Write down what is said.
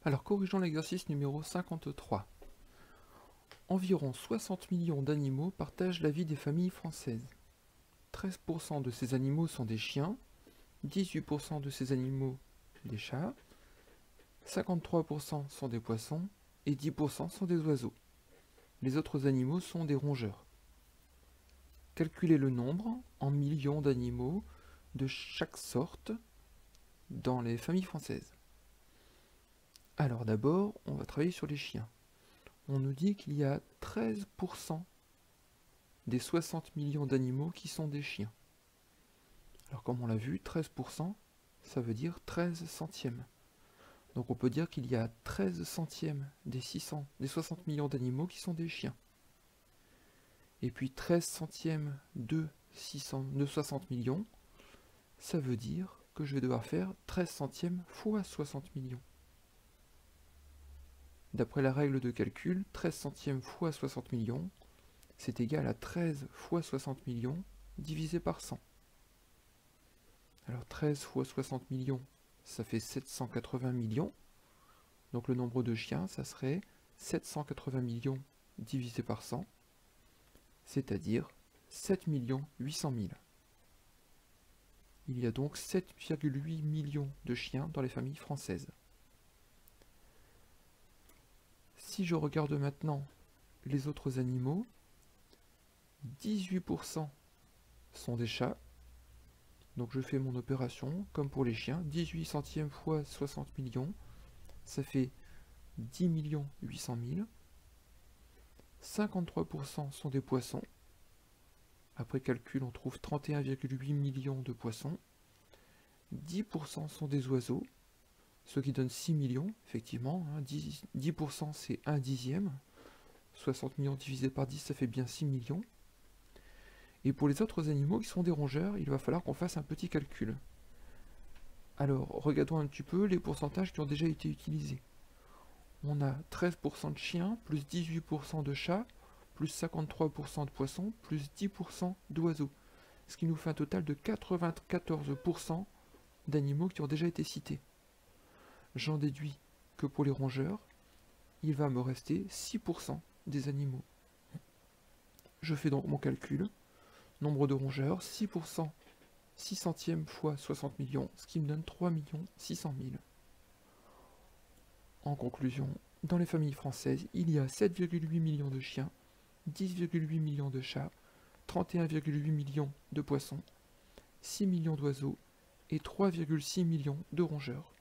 Alors, corrigeons l'exercice numéro 53. Environ 60 millions d'animaux partagent la vie des familles françaises. 13% de ces animaux sont des chiens, 18% de ces animaux des chats, 53% sont des poissons et 10% sont des oiseaux. Les autres animaux sont des rongeurs. Calculez le nombre en millions d'animaux de chaque sorte dans les familles françaises. Alors d'abord, on va travailler sur les chiens. On nous dit qu'il y a 13% des 60 millions d'animaux qui sont des chiens. Alors comme on l'a vu, 13%, ça veut dire 13 centièmes. Donc on peut dire qu'il y a 13 centièmes des 60 millions d'animaux qui sont des chiens. Et puis 13 centièmes de 60 millions, ça veut dire que je vais devoir faire 13 centièmes fois 60 millions. D'après la règle de calcul, 13 centièmes fois 60 millions, c'est égal à 13 fois 60 millions divisé par 100. Alors 13 fois 60 millions, ça fait 780 millions. Donc le nombre de chiens, ça serait 780 millions divisé par 100, c'est-à-dire 7 800 000. Il y a donc 7,8 millions de chiens dans les familles françaises. Si je regarde maintenant les autres animaux, 18% sont des chats. Donc je fais mon opération comme pour les chiens, 18 centièmes fois 60 millions, ça fait 10 800 000. 53% sont des poissons. Après calcul, on trouve 31,8 millions de poissons. 10% sont des oiseaux, ce qui donne 6 millions, effectivement. 10% c'est 1 dixième. 60 millions divisé par 10, ça fait bien 6 millions. Et pour les autres animaux qui sont des rongeurs, il va falloir qu'on fasse un petit calcul. Alors, regardons un petit peu les pourcentages qui ont déjà été utilisés. On a 13% de chiens, plus 18% de chats, plus 53% de poissons, plus 10% d'oiseaux. Ce qui nous fait un total de 94% d'animaux qui ont déjà été cités. J'en déduis que pour les rongeurs, il va me rester 6% des animaux. Je fais donc mon calcul. Nombre de rongeurs, 6%, 6 centièmes fois 60 millions, ce qui me donne 3 600 000. En conclusion, dans les familles françaises, il y a 7,8 millions de chiens, 10,8 millions de chats, 31,8 millions de poissons, 6 millions d'oiseaux et 3,6 millions de rongeurs.